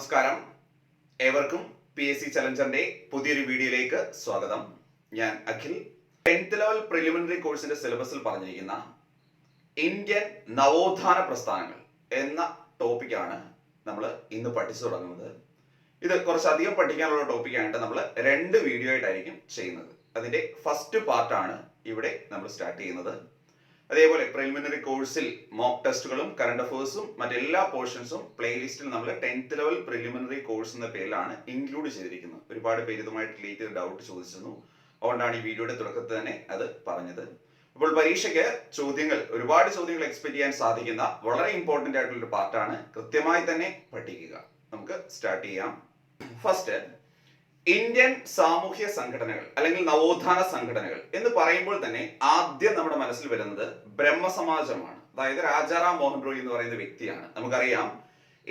നമസ്കാരം. ഏവർക്കും PSC ചലഞ്ചറിന്റെ പുതിയൊരു വീഡിയോയിലേക്ക് സ്വാഗതം. ഞാൻ അഖിൽ. 10th ലെവൽ പ്രിലിമിനറി കോഴ്സിന്റെ സിലബസിൽ പറഞ്ഞിരിക്കുന്ന ഇന്ത്യൻ നവോത്ഥാന പ്രസ്ഥാനങ്ങൾ എന്ന ടോപ്പിക്കാണ് നമ്മൾ ഇന്ന് പഠിച്ചു തുടങ്ങുന്നത്. ഇത് കുറച്ചധികം പഠിക്കാനുള്ള ടോപ്പിക്കായിട്ട് നമ്മൾ 2 വീഡിയോ ആയിട്ടായിരിക്കും ചെയ്യുന്നത്. അതിന്റെ ഫസ്റ്റ് പാർട്ടാണ് ഇവിടെ നമ്മൾ സ്റ്റാർട്ട് ചെയ്യുന്നത്. അതേപോലെ പ്രിലിമിനറി കോഴ്സിൽ മോക്ക് ടെസ്റ്റുകളും കറണ്ട് അഫേഴ്സും മറ്റെല്ലാ പോർഷൻസും പ്ലേലിസ്റ്റിൽ നമ്മൾ 10th ലെവൽ പ്രിലിമിനറി കോഴ്സ് എന്ന പേരിലാണ് ഇൻക്ലൂഡ് ചെയ്തിരിക്കുന്നത്. ഒരുപാട് പേര് ഇതുമായിട്ട് റിലേറ്റ് ചെയ്ത് ഡൗട്ട് ചോദിച്ചിരുന്നു. അതുകൊണ്ടാണ് ഈ വീഡിയോയുടെ തുടക്കത്തിൽ തന്നെ അത് പറഞ്ഞത്. അപ്പോൾ പരീക്ഷയ്ക്ക് ഒരുപാട് ചോദ്യങ്ങൾ എക്സ്പെക്ട് ചെയ്യാൻ സാധിക്കുന്ന വളരെ ഇമ്പോർട്ടന്റ് ആയിട്ടുള്ള ഒരു പാർട്ടാണ്. കൃത്യമായി തന്നെ പഠിക്കുക. നമുക്ക് സ്റ്റാർട്ട് ചെയ്യാം. ഫസ്റ്റ്, ഇന്ത്യൻ സാമൂഹ്യ സംഘടനകൾ അല്ലെങ്കിൽ നവോത്ഥാന സംഘടനകൾ എന്ന് പറയുമ്പോൾ തന്നെ ആദ്യം നമ്മുടെ മനസ്സിൽ വരുന്നത് ബ്രഹ്മസമാജമാണ്. അതായത് രാജാറാം മോഹൻ റോയ് എന്ന് പറയുന്ന വ്യക്തിയാണ്. നമുക്കറിയാം,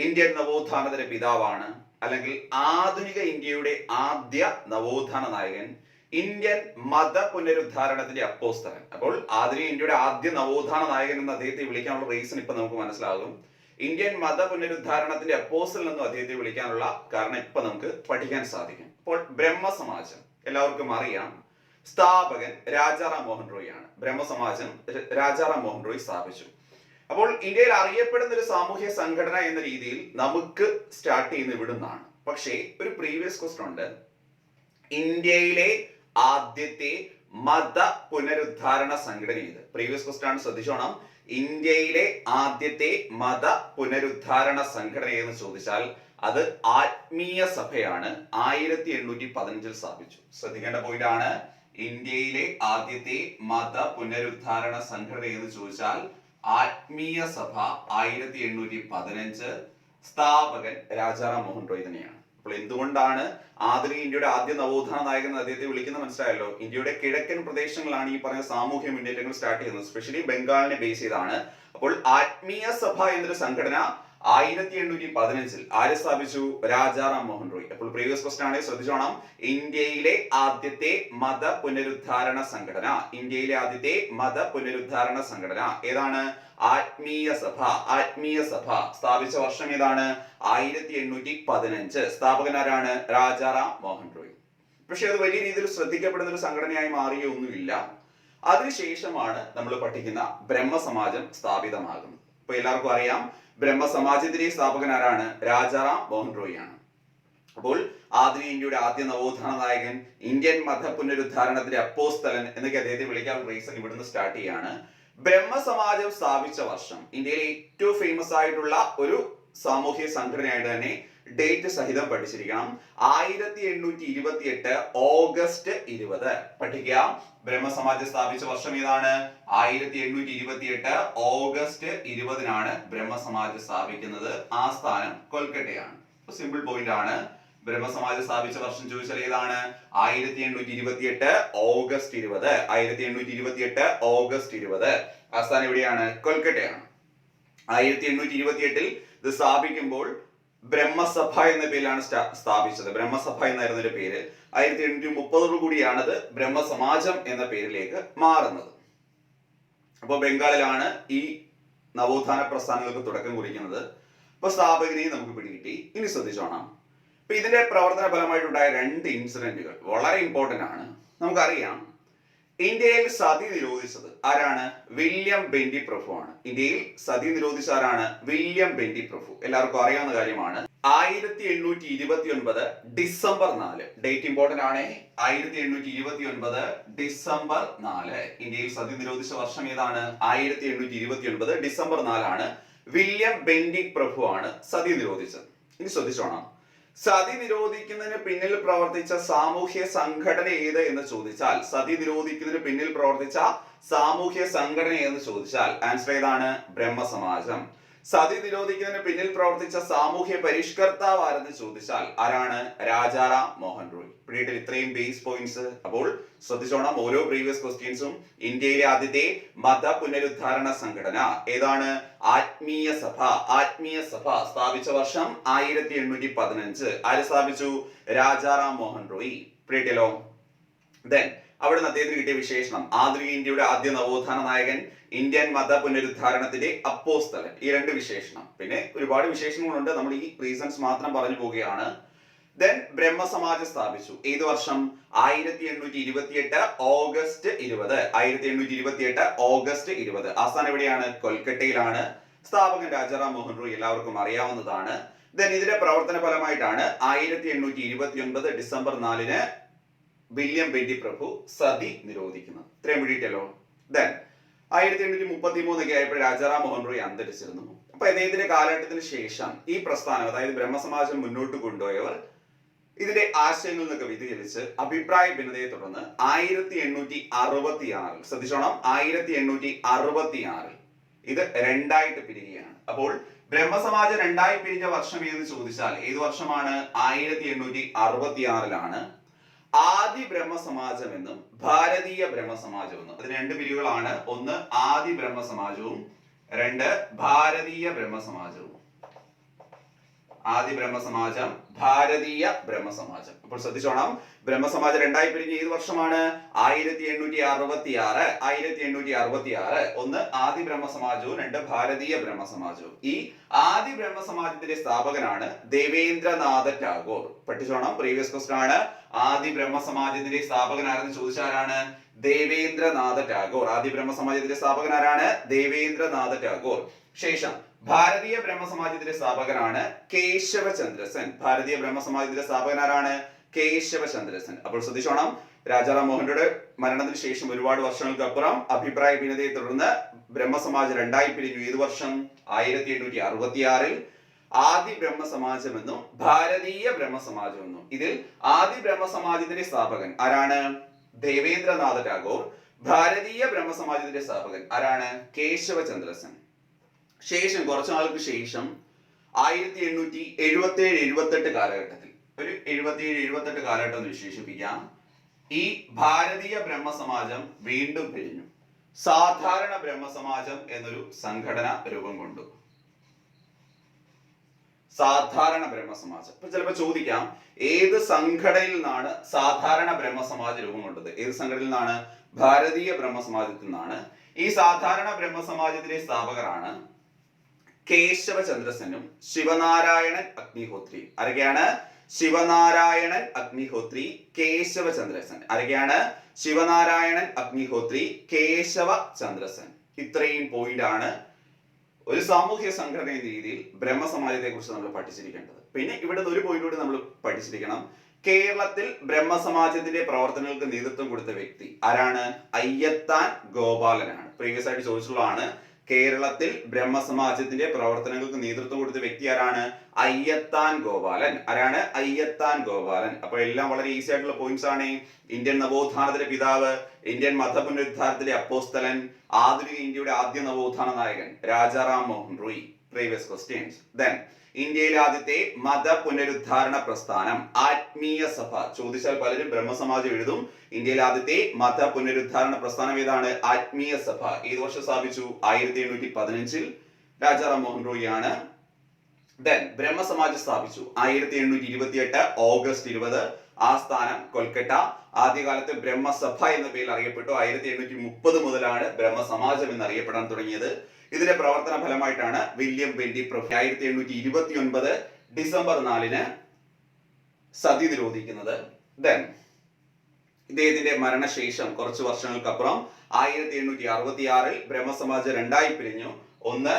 ഇന്ത്യൻ നവോത്ഥാനത്തിന്റെ പിതാവാണ്, അല്ലെങ്കിൽ ആധുനിക ഇന്ത്യയുടെ ആദ്യ നവോത്ഥാന നായകൻ, ഇന്ത്യൻ മത പുനരുദ്ധാരണത്തിന്റെ അപ്പോസ്തലൻ. അപ്പോൾ ആധുനിക ഇന്ത്യയുടെ ആദ്യ നവോത്ഥാന നായകൻ എന്ന് അദ്ദേഹത്തെ വിളിക്കാനുള്ള റീസൺ ഇപ്പൊ നമുക്ക് മനസ്സിലാകും. ഇന്ത്യൻ മത പുനരുദ്ധാരണത്തിന്റെ അപ്പോസ്റ്റൽ എന്നും അദ്ദേഹത്തെ വിളിക്കാനുള്ള കാരണം ഇപ്പൊ നമുക്ക് പഠിക്കാൻ സാധിക്കും. അപ്പോൾ ബ്രഹ്മസമാജം എല്ലാവർക്കും അറിയാം, സ്ഥാപകൻ രാജാറാം മോഹൻ റോയ് ആണ്. ബ്രഹ്മസമാജം രാജാറാം മോഹൻ റോയ് സ്ഥാപിച്ചു. അപ്പോൾ ഇന്ത്യയിൽ അറിയപ്പെടുന്ന ഒരു സാമൂഹ്യ സംഘടന എന്ന രീതിയിൽ നമുക്ക് സ്റ്റാർട്ട് ചെയ്യുന്ന ഇവിടുന്നാണ്. പക്ഷേ ഒരു പ്രീവിയസ് ക്വസ്റ്റ്യൻ ഉണ്ട്. ഇന്ത്യയിലെ ആദ്യത്തെ മത പുനരുദ്ധാരണ സംഘടന ഇത്. പ്രീവിയസ് ക്വസ്റ്റ്യൻ ആണ്, ശ്രദ്ധിച്ചോണം. ഇന്ത്യയിലെ ആദ്യത്തെ മത പുനരുദ്ധാരണ സംഘടന എന്ന് ചോദിച്ചാൽ അത് ആത്മീയ സഭയാണ്. 1815 സ്ഥാപിച്ചു. ശ്രദ്ധിക്കേണ്ട പോയിന്റ് ആണ്. ഇന്ത്യയിലെ ആദ്യത്തെ മത പുനരുദ്ധാരണ സംഘടന എന്ന് ചോദിച്ചാൽ ആത്മീയ സഭ 1815. സ്ഥാപകൻ രാജാറാം മോഹൻ റോയ് തന്നെയാണ്. അപ്പോൾ എന്തുകൊണ്ടാണ് ആധുനിക ഇന്ത്യയുടെ ആദ്യ നവോത്ഥാന നായകൻ അദ്ദേഹത്തെ വിളിക്കുന്നത് മനസ്സിലായല്ലോ. ഇന്ത്യയുടെ കിഴക്കൻ പ്രദേശങ്ങളാണ് ഈ പറഞ്ഞ സാമൂഹ്യ മുന്നേറ്റങ്ങൾ സ്റ്റാർട്ട് ചെയ്യുന്നത്. സ്പെഷ്യലി ബംഗാളിനെ ബേസ് ചെയ്താണ്. അപ്പോൾ ആത്മീയ സഭ എന്നൊരു സംഘടന 1815 ആര് സ്ഥാപിച്ചു? രാജാറാം മോഹൻ റോയ്. അപ്പോൾ പ്രീവിയസ് ക്വസ്റ്റ്യൻ ആണ്, ശ്രദ്ധിച്ചോണം. ഇന്ത്യയിലെ ആദ്യത്തെ മത പുനരുദ്ധാരണ സംഘടന, ഇന്ത്യയിലെ ആദ്യത്തെ മത പുനരുദ്ധാരണ സംഘടന ഏതാണ്? ആത്മീയ സഭ. ആത്മീയ സഭ സ്ഥാപിച്ച വർഷം ഏതാണ്? 1815. സ്ഥാപകൻ ആരാണ്? രാജാറാം മോഹൻ റോയ്. പക്ഷെ അത് വലിയ രീതിയിൽ ശ്രദ്ധിക്കപ്പെടുന്ന ഒരു സംഘടനയായി മാറിയൊന്നുമില്ല. അതിനുശേഷമാണ് നമ്മൾ പഠിക്കുന്ന ബ്രഹ്മസമാജം സ്ഥാപിതമാകുന്നത്. ഇപ്പൊ എല്ലാവർക്കും അറിയാം, ബ്രഹ്മസമാജത്തിന്റെ സ്ഥാപകൻ ആരാണ്? രാജാറാം മോഹൻ റോയ് ആണ്. അപ്പോൾ ആധുനിക ഇന്ത്യയുടെ ആദ്യ നവോത്ഥാന നായകൻ, ഇന്ത്യൻ മത പുനരുദ്ധാരണത്തിന്റെ അപ്പോസ്തലൻ എന്നൊക്കെ അദ്ദേഹത്തെ വിളിക്കാൻ റീസൺ ഇവിടുന്ന് സ്റ്റാർട്ട് ചെയ്യാണ്. ബ്രഹ്മസമാജം സ്ഥാപിച്ച വർഷം ഇന്ത്യയിലെ ഏറ്റവും ഫേമസ് ആയിട്ടുള്ള ഒരു സാമൂഹ്യ സംഘടനയായിട്ട് തന്നെ ഡേറ്റ് സഹിതം പഠിച്ചിരിക്കണം. 1828 ഓഗസ്റ്റ് 20. പഠിക്കുക. ബ്രഹ്മസമാജം സ്ഥാപിച്ച വർഷം ഏതാണ്? 1828 ഓഗസ്റ്റ് 20 ബ്രഹ്മസമാജം സ്ഥാപിക്കുന്നത്. ആസ്ഥാനം കൊൽക്കട്ടയാണ്. സിമ്പിൾ പോയിന്റ് ആണ്. ബ്രഹ്മസമാജം സ്ഥാപിച്ച വർഷം ചോദിച്ചാൽ ഏതാണ്? 1828 ഓഗസ്റ്റ് 20. 1828 ഓഗസ്റ്റ് 20. ആസ്ഥാനം എവിടെയാണ്? കൊൽക്കട്ടയാണ്. 1828 ഇത് സ്ഥാപിക്കുമ്പോൾ ബ്രഹ്മസഭ എന്ന പേരിലാണ് സ്ഥാപിച്ചത്. ബ്രഹ്മസഭ എന്നായിരുന്നു ഒരു പേര്. 1830 കൂടിയാണത് ബ്രഹ്മസമാജം എന്ന പേരിലേക്ക് മാറുന്നത്. അപ്പോൾ ബംഗാളിലാണ് ഈ നവോത്ഥാന പ്രസ്ഥാനങ്ങൾക്ക് തുടക്കം കുറിക്കുന്നത്. അപ്പൊ സ്ഥാപകനെയും നമുക്ക് പിടികിട്ടി. ഇനി ശ്രദ്ധിച്ചോണം. അപ്പൊ ഇതിന്റെ പ്രവർത്തന ഫലമായിട്ടുണ്ടായ 2 ഇൻസിഡന്റുകൾ വളരെ ഇമ്പോർട്ടന്റ് ആണ്. നമുക്കറിയാം, ഇന്ത്യയിൽ സതി നിരോധിച്ചത് ആരാണ്? വില്യം ബെന്റി പ്രഭു ആണ്. ഇന്ത്യയിൽ സതി നിരോധിച്ച ആരാണ്? വില്യം ബെന്റി പ്രഭു. എല്ലാവർക്കും അറിയാവുന്ന കാര്യമാണ്. 1829 ഡിസംബർ 4. ഡേറ്റ് ഇമ്പോർട്ടന്റ് ആണ്. 1829 ഡിസംബർ 4. ഇന്ത്യയിൽ സതി നിരോധിച്ച വർഷം ഏതാണ്? 1829 ഡിസംബർ 4 വില്യം ബെന്റി പ്രഭു ആണ് സതി നിരോധിച്ചത്. ഇനി ശ്രദ്ധിച്ചോണം. സതി നിരോധിക്കുന്നതിന് പിന്നിൽ പ്രവർത്തിച്ച സാമൂഹ്യ സംഘടന ഏത് എന്ന് ചോദിച്ചാൽ, സതി നിരോധിക്കുന്നതിന് പിന്നിൽ പ്രവർത്തിച്ച സാമൂഹ്യ സംഘടന എന്ന് ചോദിച്ചാൽ ആൻസർ ഏതാണ്? ബ്രഹ്മസമാജം. സതി നിരോധിക്കുന്നതിന് പിന്നിൽ പ്രവർത്തിച്ച സാമൂഹ്യ പരിഷ്കർത്താവ് ആരെന്ന് ചോദിച്ചാൽ ആരാണ്? രാജാറാം മോഹൻ റോയ്. പിന്നീട് ഇത്രയും ബേസ് പോയിന്റ്സ്. അപ്പോൾ ശ്രദ്ധിച്ചോണം, ഓരോ പ്രീവിയസ് ക്വസ്റ്റ്യൻസും ഇന്ത്യയിലെ ആദ്യത്തെ മത പുനരുദ്ധാരണ സംഘടന ഏതാണ്? ആത്മീയ സഭ. ആത്മീയ സഭ സ്ഥാപിച്ച വർഷം 1815. ആര് സ്ഥാപിച്ചു? രാജാറാം മോഹൻ റോയ്. പിന്നീടല്ലോ ദെൻ അവിടുന്ന് അദ്ദേഹത്തിന് കിട്ടിയ വിശേഷണം ആധുനിക ഇന്ത്യയുടെ ആദ്യ നവോത്ഥാന നായകൻ, ഇന്ത്യൻ മത പുനരുദ്ധാരണത്തിന്റെ അപ്പോസ്തലൻ. ഈ രണ്ട് വിശേഷണം. പിന്നെ ഒരുപാട് വിശേഷണങ്ങളുണ്ട്, നമ്മൾ ഈ റീസൺസ് മാത്രം പറഞ്ഞു പോവുകയാണ്. ദെൻ ബ്രഹ്മസമാജം സ്ഥാപിച്ചു. ഏത് വർഷം? 1828 ഓഗസ്റ്റ് 20. 1828 ഓഗസ്റ്റ് 20. ആസ്ഥാനം എവിടെയാണ്? കൊൽക്കട്ടയിലാണ്. സ്ഥാപകൻ രാജാറാം മോഹൻ റോയ് എല്ലാവർക്കും അറിയാവുന്നതാണ്. ദെൻ ഇതിന്റെ പ്രവർത്തന ഫലമായിട്ടാണ് 1829 ഡിസംബർ 4 വില്യം ബെന്റി പ്രഭു സതി നിരോധിക്കുന്നത്. ഇത്രയും പിടിയിട്ടല്ലോ. ദെൻ 1833 ആയപ്പോൾ രാജാറാം മോഹൻ റോയ് അന്തരിച്ചിരുന്നു. അപ്പൊ അദ്ദേഹത്തിന്റെ കാലഘട്ടത്തിന് ശേഷം ഈ പ്രസ്ഥാനം, അതായത് ബ്രഹ്മസമാജം മുന്നോട്ട് കൊണ്ടുപോയവർ ഇതിന്റെ ആശയങ്ങളിൽ നിന്നൊക്കെ വ്യതിചലിച്ച് അഭിപ്രായ ഭിന്നതയെ തുടർന്ന് 1866 ശ്രദ്ധിച്ചോണം, 1866 ഇത് രണ്ടായിട്ട് പിരിയുകയാണ്. അപ്പോൾ ബ്രഹ്മസമാജം രണ്ടായി പിരിഞ്ഞ വർഷം ഏതെന്ന് ചോദിച്ചാൽ ഏത് വർഷമാണ്? 1866 ആദി ബ്രഹ്മസമാജം എന്നും ഭാരതീയ ബ്രഹ്മസമാജം എന്നും. അതിന് രണ്ട് പിരിവുകളാണ്. ഒന്ന് ആദി ബ്രഹ്മസമാജവും, രണ്ട് ഭാരതീയ ബ്രഹ്മസമാജവും. ആദി ബ്രഹ്മസമാജം, ഭാരതീയ ബ്രഹ്മസമാജം. അപ്പോൾ ശ്രദ്ധിച്ചോണം, ബ്രഹ്മസമാജം രണ്ടായി പിരിഞ്ഞ ഏത് വർഷമാണ്? 1866. ഒന്ന് ആദി ബ്രഹ്മസമാജവും, രണ്ട് ഭാരതീയ ബ്രഹ്മസമാജവും. ഈ ആദി ബ്രഹ്മസമാജത്തിന്റെ സ്ഥാപകനാണ് ദേവേന്ദ്രനാഥ ടാഗോർ. പഠിച്ചോണം, പ്രീവിയസ് ക്വസ്റ്റൻ ആണ്. ആദി ബ്രഹ്മസമാജത്തിന്റെ സ്ഥാപകൻ ആരെന്ന് ചോദിച്ചാലാണ്? ദേവേന്ദ്രനാഥ ടാഗോർ. ആദി ബ്രഹ്മസമാജത്തിന്റെ സ്ഥാപകൻ ആരാണ്? ദേവേന്ദ്രനാഥ ടാഗോർ. ശേഷം ഭാരതീയ ബ്രഹ്മസമാജത്തിന്റെ സ്ഥാപകനാണ് കേശവചന്ദ്ര സെൻ. ഭാരതീയ ബ്രഹ്മസമാജത്തിന്റെ സ്ഥാപകനാരാണ്? കേശവചന്ദ്ര സെൻ. അപ്പോൾ ശ്രദ്ധിച്ചോണം, രാജാറാം മോഹൻറോയുടെ മരണത്തിന് ശേഷം ഒരുപാട് വർഷങ്ങൾക്ക് അപ്പുറം അഭിപ്രായ ഭിന്നതയെ തുടർന്ന് ബ്രഹ്മസമാജം രണ്ടായി പിരിഞ്ഞു. ഏത് വർഷം? 1866 ആദി ബ്രഹ്മസമാജം എന്നും ഭാരതീയ ബ്രഹ്മസമാജം എന്നും. ഇതിൽ ആദി ബ്രഹ്മസമാജത്തിന്റെ സ്ഥാപകൻ ആരാണ്? ദേവേന്ദ്രനാഥ ടാഗോർ. ഭാരതീയ ബ്രഹ്മസമാജത്തിന്റെ സ്ഥാപകൻ ആരാണ്? കേശവചന്ദ്ര സെൻ. ശേഷം കുറച്ചു നാൾക്ക് ശേഷം 1877-78 കാലഘട്ടത്തിൽ, ഒരു 77-78 കാലഘട്ടം എന്ന് വിശേഷിപ്പിക്കാം, ഈ ഭാരതീയ ബ്രഹ്മസമാജം വീണ്ടും പിരിഞ്ഞു. സാധാരണ ബ്രഹ്മസമാജം എന്നൊരു സംഘടന രൂപം കൊണ്ടു. സാധാരണ ബ്രഹ്മസമാജം. ഇപ്പൊ ചിലപ്പോൾ ചോദിക്കാം, ഏത് സംഘടനയിൽ നിന്നാണ് സാധാരണ ബ്രഹ്മസമാജം രൂപം കൊണ്ടത്? ഏത് സംഘടനയിൽ നിന്നാണ്? ഭാരതീയ ബ്രഹ്മസമാജത്തിൽ നിന്നാണ്. ഈ സാധാരണ ബ്രഹ്മസമാജത്തിന്റെ സ്ഥാപകരാണ് കേശവചന്ദ്ര സെന്നും ശിവനാരായണൻ അഗ്നിഹോത്രി. ആരൊക്കെയാണ്? ശിവനാരായണൻ അഗ്നിഹോത്രി, കേശവചന്ദ്ര സെൻ. ആരൊക്കെയാണ്? ശിവനാരായണൻ അഗ്നിഹോത്രി, കേശവചന്ദ്ര സെൻ. ഇത്രയും പോയിന്റ് ആണ് ഒരു സാമൂഹ്യ സംഘടന എന്ന രീതിയിൽ ബ്രഹ്മസമാജത്തെ കുറിച്ച് നമ്മൾ പഠിച്ചിരിക്കേണ്ടത്. പിന്നെ ഇവിടെ ഒരു പോയിന്റ് കൂടി നമ്മൾ പഠിച്ചിരിക്കണം. കേരളത്തിൽ ബ്രഹ്മസമാജത്തിന്റെ പ്രവർത്തനങ്ങൾക്ക് നേതൃത്വം കൊടുത്ത വ്യക്തി ആരാണ്? അയ്യത്താൻ ഗോപാലനാണ്. പ്രീവിയസ് ആയിട്ട് ചോദിച്ചിട്ടുള്ളതാണ്. കേരളത്തിൽ ബ്രഹ്മസമാജത്തിന്റെ പ്രവർത്തനങ്ങൾക്ക് നേതൃത്വം കൊടുത്ത വ്യക്തി ആരാണ്? അയ്യത്താൻ ഗോപാലൻ. ആരാണ്? അയ്യത്താൻ ഗോപാലൻ. അപ്പൊ എല്ലാം വളരെ ഈസി ആയിട്ടുള്ള പോയിന്റ്സ് ആണ്. ഇന്ത്യൻ നവോത്ഥാനത്തിന്റെ പിതാവ്, ഇന്ത്യൻ മത പുനരുദ്ധാരണത്തിലെ അപ്പോസ്തലൻ, ആധുനിക ഇന്ത്യയുടെ ആദ്യ നവോത്ഥാന നായകൻ Rajaram Mohan Roy. Previous questions. Then ഇന്ത്യയിലെ ആദ്യത്തെ മത പുനരുദ്ധാരണ പ്രസ്ഥാനം ആത്മീയ സഭ. ചോദിച്ചാൽ പലരും ബ്രഹ്മസമാജം എഴുതും. ഇന്ത്യയിലെ ആദ്യത്തെ മത പുനരുദ്ധാരണ പ്രസ്ഥാനം ഏതാണ്? ആത്മീയ സഭ. ഏത് വർഷം സ്ഥാപിച്ചു? 1815 രാജാറാം മോഹൻ റോയ് ആണ്. ദെൻ ബ്രഹ്മസമാജം സ്ഥാപിച്ചു 1828 ഓഗസ്റ്റ് 20. ആസ്ഥാനം കൊൽക്കട്ട. ആദ്യകാലത്ത് ബ്രഹ്മസഭ എന്ന പേരിൽ അറിയപ്പെട്ടു. 1830 മുതലാണ് ബ്രഹ്മസമാജം എന്ന് അറിയപ്പെടാൻ തുടങ്ങിയത്. ഇതിന്റെ പ്രവർത്തന ഫലമായിട്ടാണ് വില്യം ബെന്റി പ്രഭു 1829 ഡിസംബർ 4 സതി നിരോധിക്കുന്നത്. ദെൻ ഇദ്ദേഹത്തിന്റെ മരണശേഷം കുറച്ച് വർഷങ്ങൾക്കപ്പുറം 1866 ബ്രഹ്മസമാജം രണ്ടായി പിരിഞ്ഞു. ഒന്ന്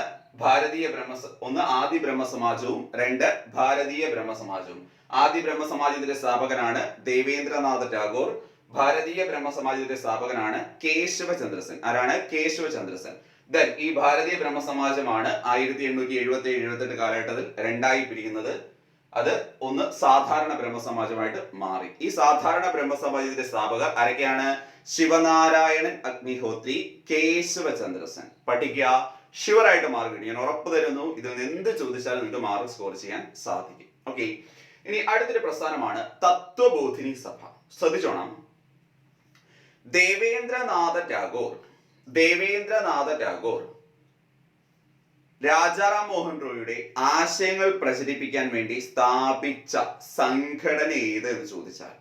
ആദി ബ്രഹ്മസമാജവും, രണ്ട് ഭാരതീയ ബ്രഹ്മസമാജവും. ആദി ബ്രഹ്മസമാജത്തിന്റെ സ്ഥാപകനാണ് ദേവേന്ദ്രനാഥ ടാഗോർ. ഭാരതീയ ബ്രഹ്മസമാജത്തിന്റെ സ്ഥാപകനാണ് കേശവചന്ദ്ര സെൻ. ആരാണ്? കേശവചന്ദ്ര സെൻ. ദെൻ ഈ ഭാരതീയ ബ്രഹ്മസമാജമാണ് 1877-78 കാലഘട്ടത്തിൽ രണ്ടായി പിരിയുന്നത്. അത് ഒന്ന് സാധാരണ ബ്രഹ്മസമാജമായിട്ട് മാറി. ഈ സാധാരണ ബ്രഹ്മസമാജത്തിന്റെ സ്ഥാപകർ ആരൊക്കെയാണ്? ശിവനാരായണൻ അഗ്നിഹോത്രി, കേശവചന്ദ്ര സെൻ. പഠിക്കുക, ഷുവറായിട്ട് മാർക്ക് കിട്ടി. ഞാൻ ഉറപ്പ് തരുന്നു, ഇതിൽ നിന്ന് എന്ത് ചോദിച്ചാലും നിങ്ങൾക്ക് മാർക്ക് സ്കോർ ചെയ്യാൻ സാധിക്കും. ഓക്കെ, ഇനി അടുത്തൊരു പ്രസ്ഥാനമാണ് തത്വബോധിനി സഭ. ശ്രദ്ധിച്ചോണം, ദേവേന്ദ്രനാഥ ടാഗോർ രാജാറാം മോഹൻ റോയിയുടെ ആശയങ്ങൾ പ്രചരിപ്പിക്കാൻ വേണ്ടി സ്ഥാപിച്ച സംഘടന ഏത് എന്ന് ചോദിച്ചാൽ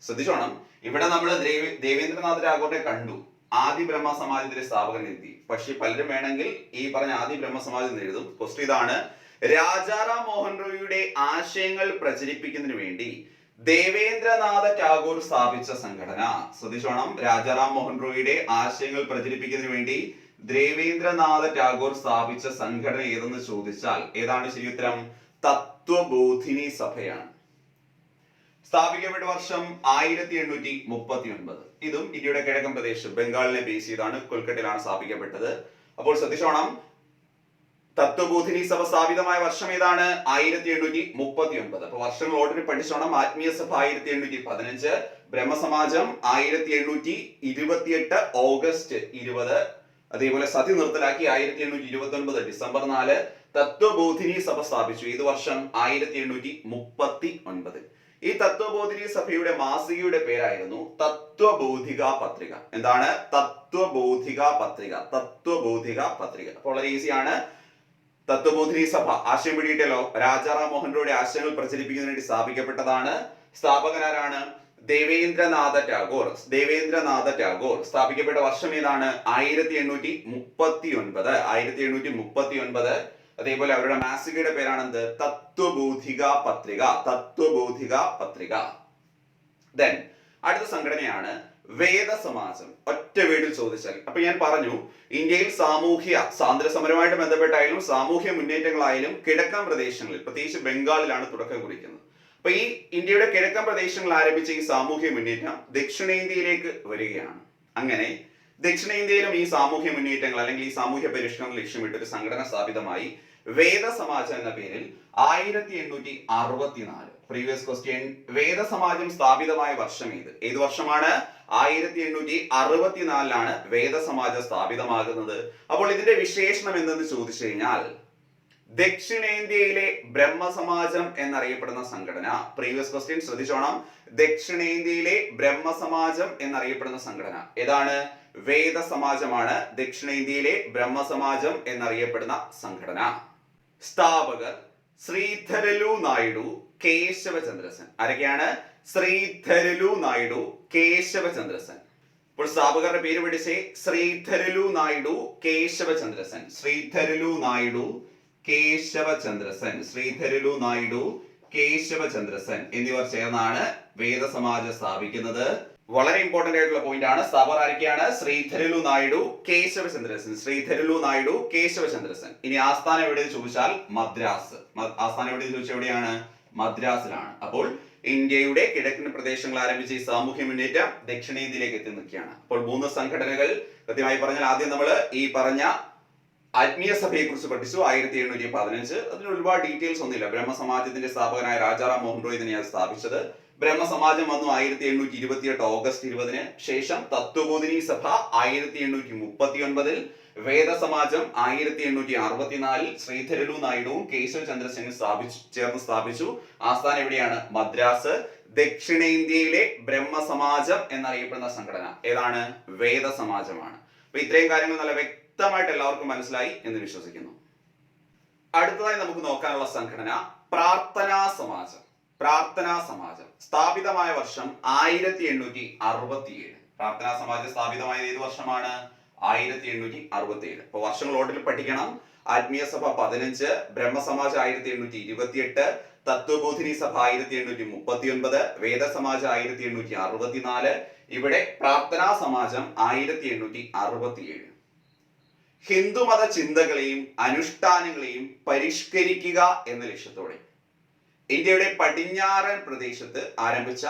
ശ്രദ്ധിച്ചോണം, ഇവിടെ നമ്മൾ ദേവേന്ദ്രനാഥ ടാഗോറിനെ കണ്ടു, ആദി ബ്രഹ്മ സമാജത്തിന്റെ സ്ഥാപകൻ എഴുതി. പക്ഷെ പലരും വേണമെങ്കിൽ ഈ പറഞ്ഞ ആദി ബ്രഹ്മ സമാജം എന്ന് എഴുതും. ക്വസ്റ്റ്യൻ ഇതാണ്: രാജാറാം മോഹൻ റോയിയുടെ ആശയങ്ങൾ പ്രചരിപ്പിക്കുന്നതിന് വേണ്ടി ദേവേന്ദ്രനാഥ ടാഗോർ സ്ഥാപിച്ച സംഘടന. ശ്രദ്ധിച്ചോണം, രാജാറാം മോഹൻ റോയിയുടെ ആശയങ്ങൾ പ്രചരിപ്പിക്കുന്നതിന് വേണ്ടി ദേവേന്ദ്രനാഥ ടാഗോർ സ്ഥാപിച്ച സംഘടന ഏതെന്ന് ചോദിച്ചാൽ ഏതാണ് ശരി ഉത്തരം? തത്വബോധിനി സഭയാണ്. സ്ഥാപിക്കപ്പെട്ട വർഷം 1839. ഇതും ഇന്ത്യയുടെ കിഴക്കൻ പ്രദേശം ബംഗാളിനെ ബേസ് ചെയ്താണ്, കൊൽക്കത്തയിലാണ് സ്ഥാപിക്കപ്പെട്ടത്. അപ്പോൾ ശ്രദ്ധിച്ചോണം, തത്വബോധിനി സഭ സ്ഥാപിതമായ വർഷം ഏതാണ്? 1839. അപ്പൊ വർഷങ്ങൾ ഓർഡറിൽ പഠിച്ചോണം. ആത്മീയ സഭ 1815, ബ്രഹ്മസമാജം 1828 ഓഗസ്റ്റ് 20, അതേപോലെ സതി നിർത്തലാക്കി 1829 ഡിസംബർ 4. തത്വബോധിനി സഭ സ്ഥാപിച്ചു ഏത് വർഷം? 1839. ഈ തത്വബോധിനി സഭയുടെ മാസികയുടെ പേരായിരുന്നു തത്വബോധിക പത്രിക. എന്താണ്? തത്വബോധിക പത്രിക. തത്വബോധിക പത്രിക. അപ്പോൾ വളരെ ഈസിയാണ്. തത്വബോധിനി സഭ ആശയം പിടിയിട്ടല്ലോ. രാജാറാം മോഹൻ റോയുടെ ആശയങ്ങൾ പ്രചരിപ്പിക്കുന്നതിന് വേണ്ടി സ്ഥാപിക്കപ്പെട്ടതാണ്. സ്ഥാപകനാരാണ്? ദേവേന്ദ്രനാഥ ടാഗോർ. ദേവേന്ദ്രനാഥ ടാഗോർ. സ്ഥാപിക്കപ്പെട്ട വർഷം ഏതാണ്? 1839. 1839. അതേപോലെ അവരുടെ മാസികയുടെ പേരാണ് എന്ത്? തത്വബോധിക പത്രിക. തത്വബോധിക പത്രിക. ദെൻ അടുത്ത സംഘടനയാണ് വേദസമാജം. ഒറ്റ വീടിൽ ചോദിച്ചാൽ, അപ്പൊ ഞാൻ പറഞ്ഞു ഇന്ത്യയിൽ സാമൂഹ്യ സ്വാതന്ത്ര്യ സമരവുമായിട്ട് ബന്ധപ്പെട്ടായാലും സാമൂഹ്യ മുന്നേറ്റങ്ങളായാലും കിഴക്കൻ പ്രദേശങ്ങളിൽ, പ്രത്യേകിച്ച് ബംഗാളിലാണ് തുടക്കം കുറിക്കുന്നത്. അപ്പൊ ഈ ഇന്ത്യയുടെ കിഴക്കൻ പ്രദേശങ്ങളിൽ ആരംഭിച്ച ഈ സാമൂഹ്യ മുന്നേറ്റം ദക്ഷിണേന്ത്യയിലേക്ക് വരികയാണ്. അങ്ങനെ ദക്ഷിണേന്ത്യയിലും ഈ സാമൂഹ്യ മുന്നേറ്റങ്ങൾ അല്ലെങ്കിൽ ഈ സാമൂഹ്യ പരിഷ്കരണം ലക്ഷ്യമിട്ട് ഒരു സംഘടന സ്ഥാപിതമായി. വേദസമാജം എന്ന പേരിൽ 1864. പ്രീവിയസ് ക്വസ്റ്റ്യൻ: വേദസമാജം സ്ഥാപിതമായ വർഷം ഏത് വർഷമാണ്? 1864 വേദസമാജം സ്ഥാപിതമാകുന്നത്. അപ്പോൾ ഇതിന്റെ വിശേഷണം എന്തെന്ന് ചോദിച്ചു കഴിഞ്ഞാൽ, ദക്ഷിണേന്ത്യയിലെ ബ്രഹ്മസമാജം എന്നറിയപ്പെടുന്ന സംഘടന. പ്രീവിയസ് ക്വസ്റ്റ്യൻ ശ്രദ്ധിച്ചോണം, ദക്ഷിണേന്ത്യയിലെ ബ്രഹ്മസമാജം എന്നറിയപ്പെടുന്ന സംഘടന ഏതാണ്? വേദസമാജമാണ് ദക്ഷിണേന്ത്യയിലെ ബ്രഹ്മസമാജം എന്നറിയപ്പെടുന്ന സംഘടന. സ്ഥാപകർ ശ്രീധരലു നായിഡു, കേശവചന്ദ്രസൻ. ആരൊക്കെയാണ്? ശ്രീധരലു നായിഡു, കേശവചന്ദ്രസൻ. ഇപ്പോൾ സ്ഥാപകരുടെ പേര് പഠിച്ചേ: ശ്രീധരലു നായിഡു, കേശവചന്ദ്രസൻ. ശ്രീധരലു നായിഡു, കേശവചന്ദ്രസൻ. ശ്രീധരലു നായിഡു, കേശവചന്ദ്രസൻ എന്നിവർ ചേർന്നാണ് വേദസമാജം സ്ഥാപിക്കുന്നത്. വളരെ ഇമ്പോർട്ടന്റ് ആയിട്ടുള്ള പോയിന്റ് ആണ്. സ്ഥാപകർ ആരൊക്കെയാണ്? ശ്രീധരലു നായിഡു, കേശവചന്ദ്രസൻ. ശ്രീധരലു നായിഡു, കേശവചന്ദ്രസൻ. ഇനി ആസ്ഥാനം എവിടെയെന്ന് ചോദിച്ചാൽ മദ്രാസ്. ആസ്ഥാനം എവിടെയെന്ന് ചോദിച്ചാൽ എവിടെയാണ്? മദ്രാസിലാണ്. അപ്പോൾ ഇന്ത്യയുടെ കിഴക്കൻ പ്രദേശങ്ങൾ ആരംഭിച്ച ഈ സാമൂഹ്യ മുന്നേറ്റം ദക്ഷിണേന്ത്യയിലേക്ക് എത്തി നിൽക്കുകയാണ്. അപ്പോൾ 3 സംഘടനകൾ കൃത്യമായി പറഞ്ഞാൽ, ആദ്യം നമ്മൾ ഈ പറഞ്ഞ ആത്മീയ സഭയെ കുറിച്ച് പഠിച്ചു 1815. അതിന് ഒരുപാട് ഡീറ്റെയിൽസ് ഒന്നുമില്ല. ബ്രഹ്മസമാജത്തിന്റെ സ്ഥാപകനായ രാജാറാം മോഹൻ റോയ് തന്നെയാണ് സ്ഥാപിച്ചത്. ബ്രഹ്മസമാജം വന്നു 1828 ഓഗസ്റ്റ് 20. ശേഷം തത്വബോധിനി സഭ 1839. വേദസമാജം 1864 ശ്രീധരലു നായിഡുവും കേശവചന്ദ്രസനും ചേർന്ന് സ്ഥാപിച്ചു. ആസ്ഥാനം എവിടെയാണ്? മദ്രാസ്. ദക്ഷിണേന്ത്യയിലെ ബ്രഹ്മസമാജം എന്നറിയപ്പെടുന്ന സംഘടന ഏതാണ്? വേദസമാജമാണ്. അപ്പൊ ഇത്രയും കാര്യങ്ങൾ നല്ല വ്യക്തമായിട്ട് എല്ലാവർക്കും മനസ്സിലായി എന്ന് വിശ്വസിക്കുന്നു. അടുത്തതായി നമുക്ക് നോക്കാനുള്ള സംഘടന പ്രാർത്ഥനാ സമാജം. പ്രാർത്ഥനാ സമാജം സ്ഥാപിതമായ വർഷം 1867. പ്രാർത്ഥനാ സമാജം സ്ഥാപിതമായത് ഏത് വർഷമാണ്? 1867. അപ്പൊ വർഷങ്ങൾ ഓർഡറിൽ പഠിക്കണം. ആത്മീയ സഭ 15, ബ്രഹ്മസമാജം 1828, തത്വബോധിനി സഭ 1839, വേദസമാജം 1864. ഇവിടെ പ്രാർത്ഥനാ സമാജം 1867. ഹിന്ദുമത ചിന്തകളെയും അനുഷ്ഠാനങ്ങളെയും പരിഷ്കരിക്കുക എന്ന ലക്ഷ്യത്തോടെ ഇന്ത്യയുടെ പടിഞ്ഞാറൻ പ്രദേശത്ത് ആരംഭിച്ച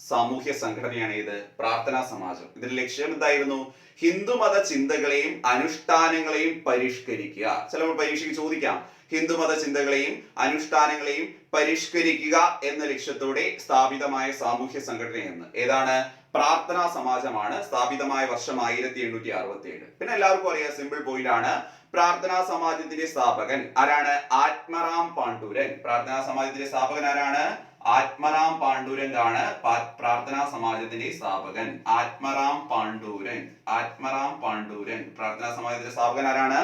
സാമൂഹ്യ സംഘടനയാണ് ഇത് പ്രാർത്ഥനാ സമാജം. ഇതിന്റെ ലക്ഷ്യം എന്തായിരുന്നു? ഹിന്ദുമത ചിന്തകളെയും അനുഷ്ഠാനങ്ങളെയും പരിഷ്കരിക്കുക. ചിലപ്പോൾ പരീക്ഷയ്ക്ക് ചോദിക്കാം, ഹിന്ദുമത ചിന്തകളെയും അനുഷ്ഠാനങ്ങളെയും പരിഷ്കരിക്കുക എന്ന ലക്ഷ്യത്തോടെ സ്ഥാപിതമായ സാമൂഹ്യ സംഘടനയെന്ന്. ഏതാണ്? പ്രാർത്ഥനാ സമാജമാണ്. സ്ഥാപിതമായ വർഷം 1867. പിന്നെ എല്ലാവർക്കും അറിയാം, സിമ്പിൾ പോയിന്റ് ആണ്. പ്രാർത്ഥനാ സമാജത്തിന്റെ സ്ഥാപകൻ ആരാണ്? ആത്മറാം പാണ്ഡുരംഗ്. പ്രാർത്ഥനാ സമാജത്തിന്റെ സ്ഥാപകൻ ആരാണ്? ആത്മറാം പാണ്ഡുരംഗ് ആണ് പ്രാർത്ഥനാ സമാജത്തിന്റെ സ്ഥാപകൻ. ആത്മറാം പാണ്ഡുരംഗ്. ആത്മറാം പാണ്ഡുരംഗ്. പ്രാർത്ഥനാ സമാജത്തിന്റെ സ്ഥാപകൻ ആരാണ്?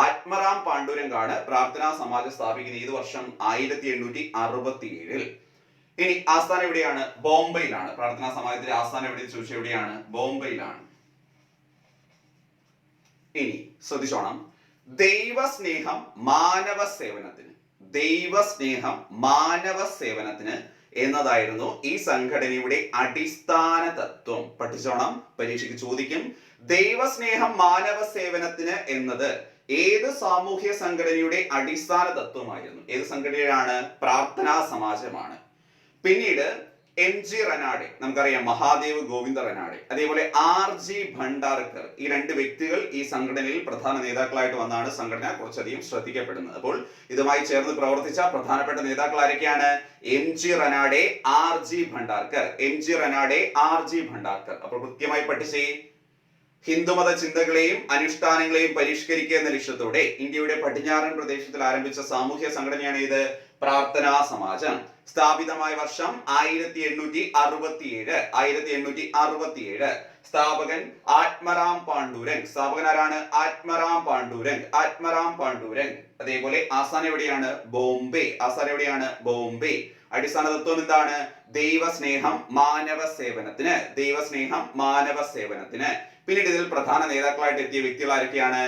ആത്മറാം പാണ്ഡുരംഗ് ആണ് പ്രാർത്ഥനാ സമാജം സ്ഥാപിക്കുന്നത്. ഏത് വർഷം? 1867. ഇനി ആസ്ഥാനം എവിടെയാണ്? ബോംബെയിലാണ്. പ്രാർത്ഥനാ സമാജത്തിന്റെ ആസ്ഥാനം എവിടെയെന്ന് ചോദിച്ചാൽ എവിടെയാണ്? ബോംബെയിലാണ്. ഇനി ശ്രദ്ധിച്ചോണം, ദൈവസ്നേഹം മാനവ സേവനത്തിന്, ദൈവസ്നേഹം മാനവ സേവനത്തിന് എന്നതായിരുന്നു ഈ സംഘടനയുടെ അടിസ്ഥാന തത്വം. പഠിച്ചോണം, പരീക്ഷയ്ക്ക് ചോദിക്കും. ദൈവസ്നേഹം മാനവ സേവനത്തിന് എന്നത് ഏത് സാമൂഹ്യ സംഘടനയുടെ അടിസ്ഥാന തത്വമായിരുന്നു? ഏത് സംഘടനയാണ്? പ്രാർത്ഥനാ സമാജമാണ്. പിന്നീട് MG റനാഡെ, നമുക്കറിയാം മഹാദേവ് ഗോവിന്ദ റനാഡെ, അതേപോലെ RG ഭണ്ഡാർക്കർ, ഈ രണ്ട് വ്യക്തികൾ ഈ സംഘടനയിൽ പ്രധാന നേതാക്കളായിട്ട് വന്നാണ് സംഘടന കുറച്ചധികം ശ്രദ്ധിക്കപ്പെടുന്നത്. അപ്പോൾ ഇതുമായി ചേർന്ന് പ്രവർത്തിച്ച പ്രധാനപ്പെട്ട നേതാക്കൾ ആരൊക്കെയാണ്? MG Ranade, RG Bhandarkar, MG Ranade, RG Bhandarkar. അപ്പോൾ കൃത്യമായി പഠിച്ചേ. ഹിന്ദുമത ചിന്തകളെയും അനുഷ്ഠാനങ്ങളെയും പരിഷ്കരിക്കുക എന്ന ലക്ഷ്യത്തോടെ ഇന്ത്യയുടെ പടിഞ്ഞാറൻ പ്രദേശത്തിൽ ആരംഭിച്ച സാമൂഹ്യ സംഘടനയാണ് ഇത് പ്രാർത്ഥനാ സമാജം. സ്ഥാപിതമായ വർഷം 1867. സ്ഥാപകൻ ആത്മറാം പാണ്ഡുരംഗ്. സ്ഥാപകൻ ആരാണ്? ആത്മറാം പാണ്ഡുരംഗ്. അതേപോലെ ആസ്ഥാനം എവിടെയാണ്? ബോംബെ. ആസ്ഥാനം എവിടെയാണ്? ബോംബെ. അടിസ്ഥാന തത്വം എന്താണ്? ദൈവസ്നേഹം മാനവ സേവനത്തിന്, ദൈവസ്നേഹം മാനവ സേവനത്തിന്. പിന്നീട് ഇതിൽ പ്രധാന നേതാക്കളായിട്ട് എത്തിയ വ്യക്തികൾ ആരൊക്കെയാണ്?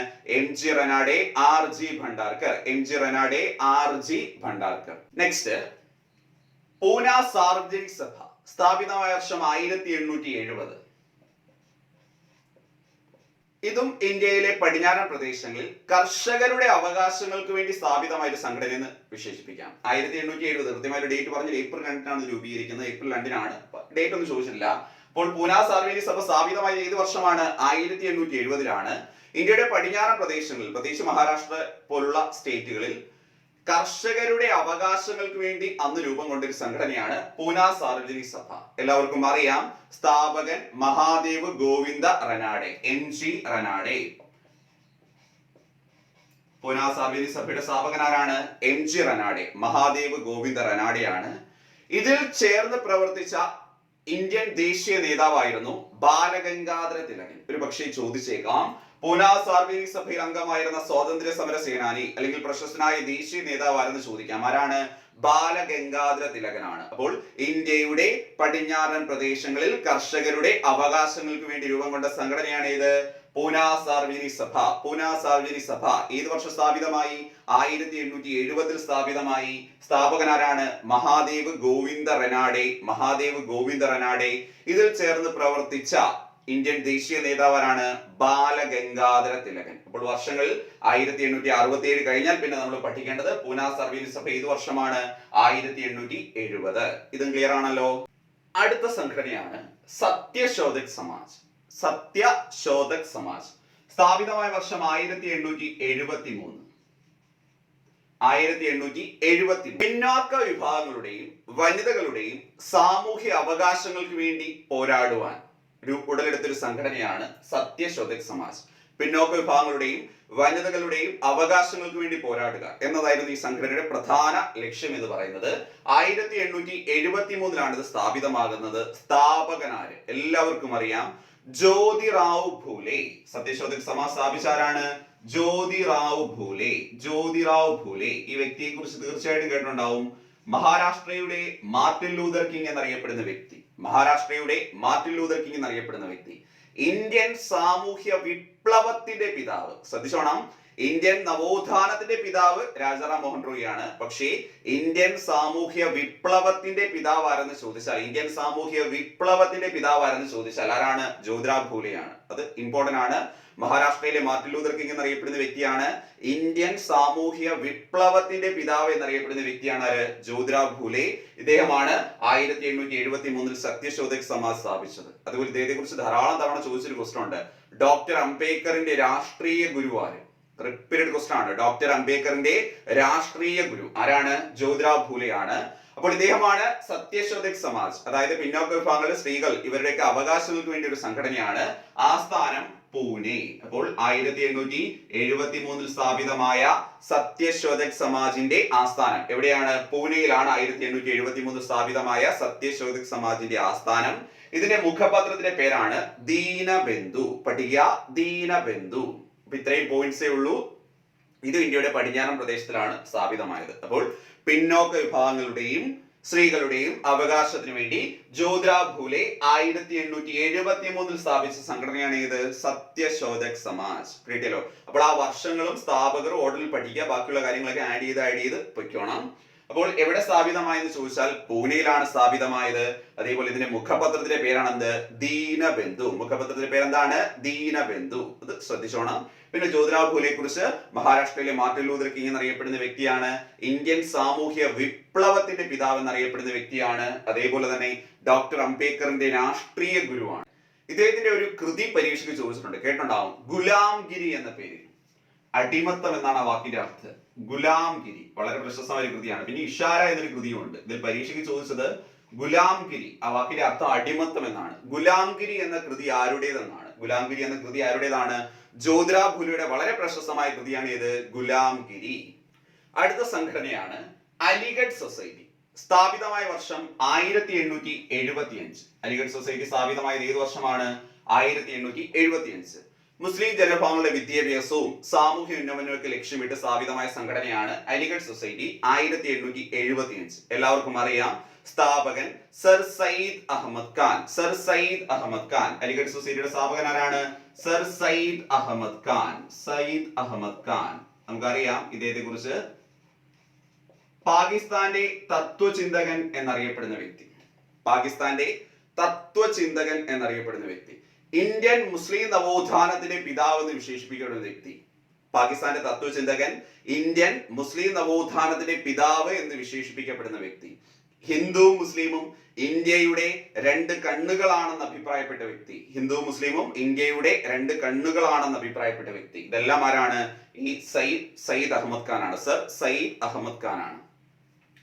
MG Ranade, RG Bhandarkar. MG Ranade, RG Bhandarkar. Next, Poona Sarvajanik Sabha. സ്ഥാപിതമായ വർഷം 1870. ഇതും ഇന്ത്യയിലെ പടിഞ്ഞാറൻ പ്രദേശങ്ങളിൽ കർഷകരുടെ അവകാശങ്ങൾക്ക് വേണ്ടി സ്ഥാപിതമായ ഒരു സംഘടന എന്ന് വിശേഷിപ്പിക്കാം. 1870, കൃത്യമായ ഡേറ്റ് പറഞ്ഞാൽ ഏപ്രിൽ 2-നാണ് രൂപീകരിക്കുന്നത്. ഏപ്രിൽ 2-നാണ്. ഡേറ്റ് ഒന്നും ചോദിച്ചിട്ടില്ല. അപ്പോൾ പൂന സാർവജനിക് സഭ സ്ഥാപിതമായ ഏത് വർഷമാണ്? 1870-ലാണ്. ഇന്ത്യയുടെ പടിഞ്ഞാറൻ പ്രദേശങ്ങളിൽ, പ്രത്യേകിച്ച് മഹാരാഷ്ട്ര പോലുള്ള സ്റ്റേറ്റുകളിൽ കർഷകരുടെ അവകാശങ്ങൾക്ക് വേണ്ടി അന്ന് രൂപം കൊണ്ടൊരു സംഘടനയാണ് പൂന സാർവജനിക് സഭ. എല്ലാവർക്കും അറിയാം, സ്ഥാപകൻ മഹാദേവ് ഗോവിന്ദ റനാഡെ, MG റനാഡെ. പൂന സാർവജനിക് സഭയുടെ സ്ഥാപകൻ ആരാണ്? MG റനാഡെ, മഹാദേവ് ഗോവിന്ദ റനാഡെയാണ്. ഇതിൽ ചേർന്ന് പ്രവർത്തിച്ച ഇന്ത്യൻ ദേശീയ നേതാവായിരുന്നു ബാലഗംഗാധര തിലകൻ. ഒരു പക്ഷേ ചോദിച്ചേക്കാം, പൂന സാർവജനിക് സഭയിൽ അംഗമായിരുന്ന സ്വാതന്ത്ര്യ സമര സേനാനി അല്ലെങ്കിൽ പ്രശസ്തനായ ദേശീയ നേതാവ് ആരെന്ന് ചോദിക്കാം. ആരാണ്? ബാലഗംഗാധര തിലകനാണ്. അപ്പോൾ ഇന്ത്യയുടെ പടിഞ്ഞാറൻ പ്രദേശങ്ങളിൽ കർഷകരുടെ അവകാശങ്ങൾക്ക് വേണ്ടി രൂപം കൊണ്ട സംഘടനയാണ് ഇത് പൂന സാർവജനിക് സഭ. പൂന സാർവജനിക് സഭ ഏത് വർഷം സ്ഥാപിതമായി? 1870 സ്ഥാപിതമായി. സ്ഥാപകനാരാണ്? മഹാദേവ് ഗോവിന്ദ റനാഡെ, മഹാദേവ് ഗോവിന്ദ റനാഡെ. ഇതിൽ ചേർന്ന് പ്രവർത്തിച്ച ഇന്ത്യൻ ദേശീയ നേതാവാണ്? ബാലഗംഗാധര തിലകൻ. അപ്പോൾ വർഷങ്ങൾ 1867 കഴിഞ്ഞാൽ പിന്നെ നമ്മൾ പഠിക്കേണ്ടത് പൂന സാർവജനിക് സഭ ഏത് വർഷമാണ്? 1870. ഇതും ക്ലിയർ ആണല്ലോ. അടുത്ത സംഘടനയാണ് സത്യശോധക് സമാജ്. സത്യശോധക് സമാജ് സ്ഥാപിതമായ വർഷം 1873. പിന്നാക്ക വിഭാഗങ്ങളുടെയും വനിതകളുടെയും സാമൂഹ്യ അവകാശങ്ങൾക്ക് വേണ്ടി പോരാടുവാൻ ഉടലെടുത്തൊരു സംഘടനയാണ് സത്യശോധക് സമാജ്. പിന്നോക്ക വിഭാഗങ്ങളുടെയും വനിതകളുടെയും അവകാശങ്ങൾക്ക് വേണ്ടി പോരാടുക എന്നതായിരുന്നു ഈ സംഘടനയുടെ പ്രധാന ലക്ഷ്യം എന്ന് പറയുന്നത്. 1873-ലാണ് ഇത് സ്ഥാപിതമാകുന്നത്. സ്ഥാപകനാര്? എല്ലാവർക്കും അറിയാം, ജ്യോതിറാവു ഫൂലെ. സത്യശോധക് സമാജ് സ്ഥാപിച്ചാരാണ്? ജ്യോതിറാവു ഫൂലെ. ജ്യോതിറാവു ഫൂലെ ഈ വ്യക്തിയെ കുറിച്ച് തീർച്ചയായിട്ടും കേട്ടിട്ടുണ്ടാവും. മഹാരാഷ്ട്രയുടെ മാർട്ടിൻ ലൂതർ കിങ് എന്നറിയപ്പെടുന്ന വ്യക്തി. മഹാരാഷ്ട്രയുടെ മാർട്ടിൻ ലൂതർ കിങ് എന്നറിയപ്പെടുന്ന വ്യക്തി. ഇന്ത്യൻ സാമൂഹ്യ വിപ്ലവത്തിന്റെ പിതാവ്. ശ്രദ്ധിച്ചോണം, ഇന്ത്യൻ നവോത്ഥാനത്തിന്റെ പിതാവ് രാജാറാം മോഹൻ റോയ് ആണ്. പക്ഷേ ഇന്ത്യൻ സാമൂഹ്യ വിപ്ലവത്തിന്റെ പിതാവ് ആരെന്ന് ചോദിച്ചാൽ, ഇന്ത്യൻ സാമൂഹ്യ വിപ്ലവത്തിന്റെ പിതാവ് ആരെന്ന് ചോദിച്ചാൽ ആരാണ്? ജ്യോതിറാവ് ഫൂലെയാണ്. അത് ഇമ്പോർട്ടന്റ് ആണ്. മഹാരാഷ്ട്രയിലെ മാർട്ടിൻ ലൂതർ കിങ് എന്നറിയപ്പെടുന്ന വ്യക്തിയാണ്. ഇന്ത്യൻ സാമൂഹ്യ വിപ്ലവത്തിന്റെ പിതാവ് എന്നറിയപ്പെടുന്ന വ്യക്തിയാണ് ജ്യോതിറാവ് ഫൂലെ. ഇദ്ദേഹമാണ് 1873 സത്യശോധക് സമാജ് സ്ഥാപിച്ചത്. അതുപോലെ ഇദ്ദേഹത്തെ കുറിച്ച് ധാരാളം തവണ ചോദിച്ചൊരു ക്വസ്റ്റൻ ഉണ്ട്. ഡോക്ടർ അംബേദ്കറിന്റെ രാഷ്ട്രീയ ഗുരു ആര്? റിപ്പീറ്റഡ് ക്വസ്റ്റൻ ആണ്. ഡോക്ടർ അംബേദ്കറിന്റെ രാഷ്ട്രീയ ഗുരു ആരാണ്? ജ്യോതിറാവ് ഫൂലെ ആണ്. അപ്പോൾ ഇദ്ദേഹമാണ് സത്യശോധക് സമാജ്, അതായത് പിന്നോക്ക വിഭാഗങ്ങളിലെ സ്ത്രീകൾ ഇവരുടെയൊക്കെ അവകാശങ്ങൾക്ക് വേണ്ടി ഒരു സംഘടനയാണ്. ആസ്ഥാനം പൂനെ. അപ്പോൾ 1873 സ്ഥാപിതമായ സത്യശോധക് സമാജിന്റെ ആസ്ഥാനം എവിടെയാണ്? പൂനെയിലാണ് 1873 സ്ഥാപിതമായ സത്യശോധക് സമാജിന്റെ ആസ്ഥാനം. ഇതിന്റെ മുഖപത്രത്തിന്റെ പേരാണ് ദീനബന്ധു. പഠിക്കുക, ദീനബന്ധു. അപ്പൊ ഇത്രയും പോയിന്റ്സേ ഉള്ളൂ. ഇത് ഇന്ത്യയുടെ പടിഞ്ഞാറൻ പ്രദേശത്തിലാണ് സ്ഥാപിതമായത്. അപ്പോൾ പിന്നോക്ക വിഭാഗങ്ങളുടെയും സ്ത്രീകളുടെയും അവകാശത്തിന് വേണ്ടി ജ്യോതിറാവ് ഫൂലെ 1873 സ്ഥാപിച്ച സംഘടനയാണ് ഇത് സത്യശോധക് സമാജ്. കിട്ടിയല്ലോ. അപ്പോൾ ആ വർഷങ്ങളും സ്ഥാപകർ ഓർഡറിൽ പഠിക്കുക, ബാക്കിയുള്ള കാര്യങ്ങളൊക്കെ ആഡ് ചെയ്ത് പൊയ്ക്കോണം. അപ്പോൾ എവിടെ സ്ഥാപിതമായെന്ന് ചോദിച്ചാൽ പൂനെയിലാണ് സ്ഥാപിതമായത്. അതേപോലെ ഇതിന്റെ മുഖപത്രത്തിന്റെ പേരാണെന്ത്? ദീനബന്ധു. മുഖപത്രത്തിന്റെ പേരെന്താണ്? ദീനബന്ധു. അത് ശ്രദ്ധിച്ചോണം. പിന്നെ ജ്യോതിറാവ് ഫൂലെ കുറിച്ച് മഹാരാഷ്ട്രയിലെ മാർട്ടിൻ ലൂതർ കിങ് എന്നറിയപ്പെടുന്ന വ്യക്തിയാണ്. ഇന്ത്യൻ സാമൂഹ്യ വിപ്ലവത്തിന്റെ പിതാവ് എന്നറിയപ്പെടുന്ന വ്യക്തിയാണ്. അതേപോലെ തന്നെ ഡോക്ടർ അംബേദ്കറിന്റെ രാഷ്ട്രീയ ഗുരുവാണ്. ഇദ്ദേഹത്തിന്റെ ഒരു കൃതി പരീക്ഷയ്ക്ക് ചോദിച്ചിട്ടുണ്ട്, കേട്ടുണ്ടാവും. ഗുലാംഗിരി എന്ന പേര്. അടിമത്തം എന്നാണ് ആ വാക്കിന്റെ അർത്ഥം. ഗുലാംഗിരി വളരെ പ്രശസ്തമായ കൃതിയാണ്. പിന്നെ ഇഷാര എന്നൊരു കൃതിയുണ്ട്. ഇതിൽ പരീക്ഷയ്ക്ക് ചോദിച്ചത് ഗുലാംഗിരി, ആ വാക്കിന്റെ അർത്ഥം അടിമത്തം എന്നാണ്. ഗുലാംഗിരി എന്ന കൃതി ആരുടേതെന്നാണ്. ഗുലാംഗിരി എന്ന കൃതി ആരുടേതാണ്? ജ്യോതിറാവ് ഫൂലെയുടെ വളരെ പ്രശസ്തമായ കൃതിയാണ് ഇത് ഗുലാംഗിരി. അടുത്ത സംഘടനയാണ് അലിഗഡ് സൊസൈറ്റി. സ്ഥാപിതമായ വർഷം 1875. അലിഗഡ് സൊസൈറ്റി സ്ഥാപിതമായത് ഏത് വർഷമാണ്? 1875. മുസ്ലിം ജനവിഭാഗങ്ങളുടെ വിദ്യാഭ്യാസവും സാമൂഹ്യ ഉന്നമനങ്ങൾക്ക് ലക്ഷ്യമിട്ട് സ്ഥാപിതമായ സംഘടനയാണ് അലിഗഡ് സൊസൈറ്റി 1875. എല്ലാവർക്കും അറിയാം. സ്ഥാപകൻ സർ സയ്യിദ് അഹമ്മദ് ഖാൻ. സർ സയ്യിദ് അഹമ്മദ് ഖാൻ. അലിഗഡ് സൊസൈറ്റിയുടെ സ്ഥാപകൻ ആരാണ്? സർ സയ്യിദ് അഹമ്മദ് ഖാൻ. സയ്യിദ് അഹമ്മദ് ഖാൻ നമുക്കറിയാം. ഇദ്ദേഹത്തെ കുറിച്ച് പാകിസ്ഥാന്റെ തത്വചിന്തകൻ എന്നറിയപ്പെടുന്ന വ്യക്തി. പാകിസ്ഥാന്റെ തത്വചിന്തകൻ എന്നറിയപ്പെടുന്ന വ്യക്തി. ഇന്ത്യൻ മുസ്ലിം നവോത്ഥാനത്തിന്റെ പിതാവ് എന്ന് വിശേഷിപ്പിക്കപ്പെടുന്ന വ്യക്തി. പാകിസ്ഥാന്റെ തത്വചിന്തകൻ, ഇന്ത്യൻ മുസ്ലിം നവോത്ഥാനത്തിന്റെ പിതാവ് എന്ന് വിശേഷിപ്പിക്കപ്പെടുന്ന വ്യക്തി. ഹിന്ദുവും മുസ്ലിമും ഇന്ത്യയുടെ രണ്ട് കണ്ണുകളാണെന്ന് അഭിപ്രായപ്പെട്ട വ്യക്തി. ഹിന്ദുവും മുസ്ലിമും ഇന്ത്യയുടെ രണ്ട് കണ്ണുകളാണെന്ന് അഭിപ്രായപ്പെട്ട വ്യക്തി. ഇതെല്ലാം ആരാണ്? ഈ സയ്യിദ് അഹമ്മദ് ഖാൻ ആണ്. സർ സയ്യിദ് അഹമ്മദ് ഖാൻ ആണ്.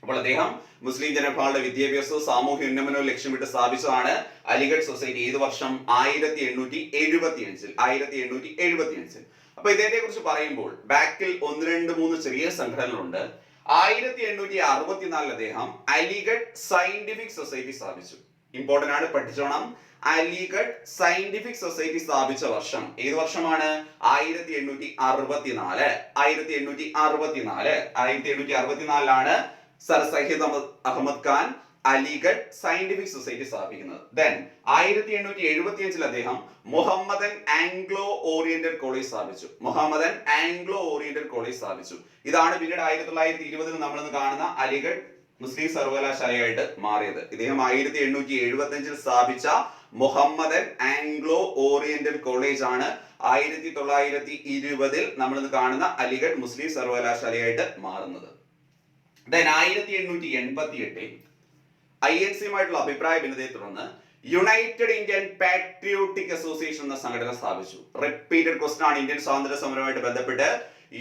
അപ്പോൾ അദ്ദേഹം മുസ്ലിം ജനവിഭാഗങ്ങളുടെ വിദ്യാഭ്യാസവും സാമൂഹ്യ ഉന്നമനവും ലക്ഷ്യമിട്ട് സ്ഥാപിച്ചതാണ് അലിഗഡ് സൊസൈറ്റി. ഏത് വർഷം? 1875. 1875. അപ്പൊ ഇദ്ദേഹത്തെ കുറിച്ച് പറയുമ്പോൾ ബാക്കിൽ 1, 2, 3 ചെറിയ സംഘടനകളുണ്ട്. 1864 അദ്ദേഹം അലിഗഡ് സയന്റിഫിക് സൊസൈറ്റി സ്ഥാപിച്ചു. ഇമ്പോർട്ടന്റ് ആണ്, പഠിച്ചോണം. അലിഗഡ് സയന്റിഫിക് സൊസൈറ്റി സ്ഥാപിച്ച വർഷം ഏത് വർഷമാണ്? 1864. 1864 sir Syed Ahmed Khan Aligarh scientific society സ്ഥാപിക്കുന്നത്. ദെൻ 1875 അദ്ദേഹം മുഹമ്മദൻ ആംഗ്ലോ ഓറിയന്റൽ കോളേജ് സ്ഥാപിച്ചു. മുഹമ്മദൻ ആംഗ്ലോ ഓറിയന്റൽ കോളേജ് സ്ഥാപിച്ചു. ഇതാണ് പിന്നീട് 1920 നമ്മൾ കാണുന്ന അലിഗഡ് മുസ്ലിം സർവകലാശാലയായിട്ട് മാറിയത്. ഇദ്ദേഹം 1875 സ്ഥാപിച്ച മുഹമ്മദൻ ആംഗ്ലോ ഓറിയന്റൽ കോളേജ് ആണ് 1920 നമ്മൾ കാണുന്ന അലിഗഡ് മുസ്ലിം സർവകലാശാലയായിട്ട് മാറുന്നത്. ദെൻ 1888 INC-യുമായിട്ടുള്ള അഭിപ്രായ ഭിന്നതയെ തുടർന്ന് യുണൈറ്റഡ് ഇന്ത്യൻ പാട്രിയോട്ടിക് അസോസിയേഷൻ എന്ന സംഘടന സ്ഥാപിച്ചു. റിപ്പീറ്റഡ് ക്വസ്റ്റ്യൻ ആണ് ഇന്ത്യൻ സ്വാതന്ത്ര്യ സമരവുമായിട്ട് ബന്ധപ്പെട്ട്.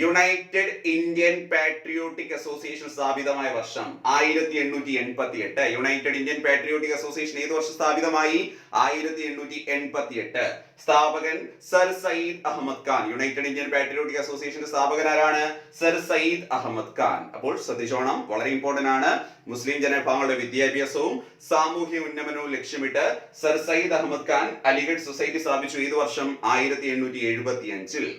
യുണൈറ്റഡ് ഇന്ത്യൻ പാട്രിയോട്ടിക് അസോസിയേഷൻ സ്ഥാപിതമായ വർഷം 1888. യുണൈറ്റഡ് ഇന്ത്യൻ പാട്രിയോട്ടിക് അസോസിയേഷൻ ഏത് വർഷം സ്ഥാപിതമായി? 1888. സ്ഥാപകൻ sir Syed Ahmed Khan. United Indian patriotic അസോസിയേഷന്റെ സ്ഥാപകൻ ആരാണ്? സർ സയ്യിദ് അഹമ്മദ് ഖാൻ. അപ്പോൾ ശ്രദ്ധിച്ചോണം, വളരെ ഇമ്പോർട്ടന്റ് ആണ്. മുസ്ലിം ജനവിഭാഗങ്ങളുടെ വിദ്യാഭ്യാസവും സാമൂഹ്യ ഉന്നമനവും ലക്ഷ്യമിട്ട് സർ സയ്യിദ് അഹമ്മദ് ഖാൻ അലിഗഡ് സൊസൈറ്റി സ്ഥാപിച്ചു. ഏത് വർഷം? 1875.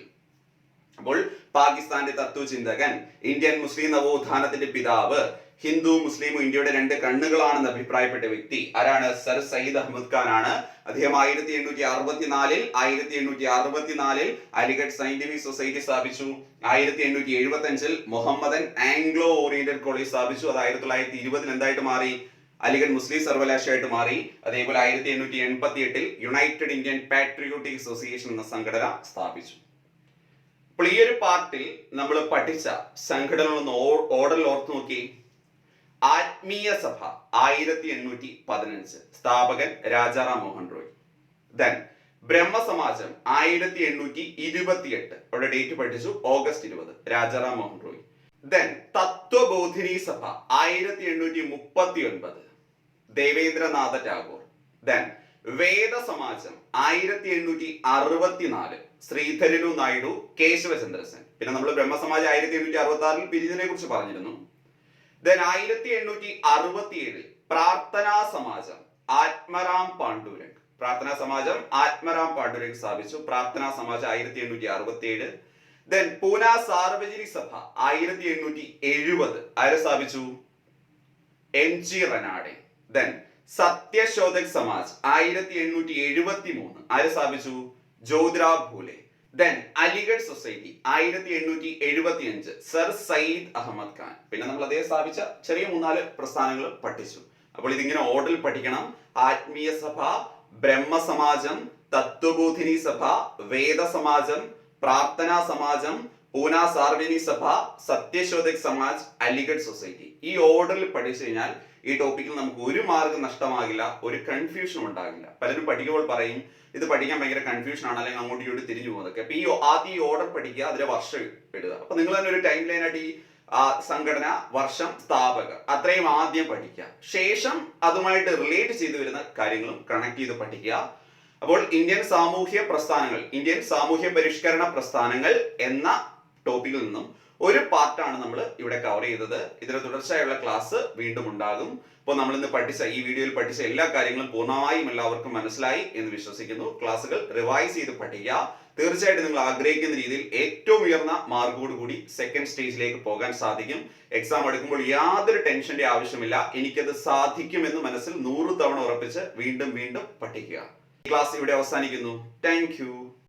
അപ്പോൾ പാകിസ്ഥാന്റെ തത്വചിന്തകൻ, ഇന്ത്യൻ മുസ്ലിം നവോത്ഥാനത്തിന്റെ പിതാവ്, ഹിന്ദു മുസ്ലിമും ഇന്ത്യയുടെ രണ്ട് കണ്ണുകളാണെന്ന് അഭിപ്രായപ്പെട്ട വ്യക്തി ആരാണ്? സർ സയ്യിദ് അഹമ്മദ് ഖാൻ ആണ്. അദ്ദേഹം 1864 അലിഗഡ് സയന്റിഫിക് സൊസൈറ്റി സ്ഥാപിച്ചു. 1875 മുഹമ്മദൻ ആംഗ്ലോ ഓറിയന്റൽ കോളേജ് സ്ഥാപിച്ചു. അത് 1920 എന്തായിട്ട് മാറി? അലിഗഡ് മുസ്ലിം സർവകലാശാലയായിട്ട് മാറി. അതേപോലെ 1888 യുണൈറ്റഡ് ഇന്ത്യൻ പാട്രിയോട്ടിക് അസോസിയേഷൻ എന്ന സംഘടന സ്ഥാപിച്ചു. അപ്പോൾ ഈ ഒരു പാർട്ടിൽ നമ്മൾ പഠിച്ച സംഘടനകളൊന്ന് ഓർഡറിൽ ഓർത്ത് നോക്കി. ആത്മീയ സഭ 1815, സ്ഥാപകൻ രാജാറാം മോഹൻ റോയ്. ദെൻ ബ്രഹ്മസമാജം 1828, അവിടെ ഡേറ്റ് പഠിച്ചു, ഓഗസ്റ്റ് 20, രാജാറാം മോഹൻ റോയ്. ദെൻ തത്വബോധിനി സഭ 1839, ദേവേന്ദ്രനാഥ ടാഗോർ. ദെൻ വേദസമാജം 1864, ശ്രീധരനു നായിഡു, കേശവചന്ദ്രസൻ. പിന്നെ നമ്മൾ ബ്രഹ്മസമാജം 1866 പിരിഞ്ഞതിനെ കുറിച്ച് പറഞ്ഞിരുന്നു. ദെൻ 1867 പ്രാർത്ഥനാ സമാജം ആത്മറാം പാണ്ഡുരംഗ്. പ്രാർത്ഥനാ സമാജം ആത്മറാം പാണ്ഡുരംഗ് സ്ഥാപിച്ചു. പ്രാർത്ഥനാ സമാജം 1867. ദെൻ പൂന സാർവജനിക് സഭ 1870 ആര് സ്ഥാപിച്ചു? MG റനാഡെ. ദെൻ സത്യശോധക് സമാജ് 1873 ആര് സ്ഥാപിച്ചു? Jyotirao Phule. Then Aligarh society 1875 sir Syed Ahmed Khan. പിന്നെ നമ്മൾ അദ്ദേഹം സ്ഥാപിച്ച ചെറിയ 3-4 പ്രസ്ഥാനങ്ങൾ പഠിച്ചു. അപ്പോൾ ഇതിങ്ങനെ ഓർഡറിൽ പഠിക്കണം. ആത്മീയ സഭ, ബ്രഹ്മസമാജം, തത്വബോധിനി സഭ, വേദ സമാജം, പ്രാർത്ഥനാ സമാജം, പൂന സാർവജനിക സഭ, സത്യശോധക് സമാജ്, അലിഗഡ് സൊസൈറ്റി. ഈ ഓർഡറിൽ പഠിച്ചു കഴിഞ്ഞാൽ ഈ ടോപ്പിക്കിൽ നമുക്ക് ഒരു മാർഗം നഷ്ടമാകില്ല, ഒരു കൺഫ്യൂഷനും ഉണ്ടാകില്ല. പലരും പഠിക്കുമ്പോൾ പറയും ഇത് പഠിക്കാൻ ഭയങ്കര കൺഫ്യൂഷൻ ആണ്, അല്ലെങ്കിൽ അങ്ങോട്ട് ഇങ്ങോട്ട് തിരിഞ്ഞു പോകുന്നതൊക്കെ. അപ്പൊ ആദ്യം ഈ ഓർഡർ പഠിക്കുക, അതിലെ വർഷം ഇടുക. അപ്പൊ നിങ്ങൾ തന്നെ ഒരു ടൈം ലൈനായിട്ട് ഈ സംഘടന, വർഷം, സ്ഥാപകർ അത്രയും ആദ്യം പഠിക്കുക. ശേഷം അതുമായിട്ട് റിലേറ്റ് ചെയ്തു വരുന്ന കാര്യങ്ങളും കണക്ട് ചെയ്ത് പഠിക്കുക. അപ്പോൾ ഇന്ത്യൻ സാമൂഹ്യ പ്രസ്ഥാനങ്ങൾ, ഇന്ത്യൻ സാമൂഹ്യ പരിഷ്കരണ പ്രസ്ഥാനങ്ങൾ എന്ന ടോപ്പിക്കിൽ നിന്നും ഒരു പാർട്ടാണ് നമ്മൾ ഇവിടെ കവർ ചെയ്തത്. ഇതിന്റെ തുടർച്ചയായുള്ള ക്ലാസ് വീണ്ടും ഉണ്ടാകും. അപ്പോൾ നമ്മൾ ഇന്ന് പഠിച്ച ഈ വീഡിയോയിൽ പഠിച്ച എല്ലാ കാര്യങ്ങളും പൂർണ്ണമായും എല്ലാവർക്കും മനസ്സിലായി എന്ന് വിശ്വസിക്കുന്നു. ക്ലാസ്സുകൾ റിവൈസ് ചെയ്ത് പഠിക്കുക. തീർച്ചയായിട്ടും നിങ്ങൾ ആഗ്രഹിക്കുന്ന രീതിയിൽ ഏറ്റവും ഉയർന്ന മാർക്കോട് കൂടി സെക്കൻഡ് സ്റ്റേജിലേക്ക് പോകാൻ സാധിക്കും. എക്സാം എടുക്കുമ്പോൾ യാതൊരു ടെൻഷന്റെ ആവശ്യമില്ല. എനിക്കത് സാധിക്കുമെന്ന് മനസ്സിൽ 100 തവണ ഉറപ്പിച്ച് വീണ്ടും വീണ്ടും പഠിക്കുക. ഈ ക്ലാസ് ഇവിടെ അവസാനിക്കുന്നു. Thank you.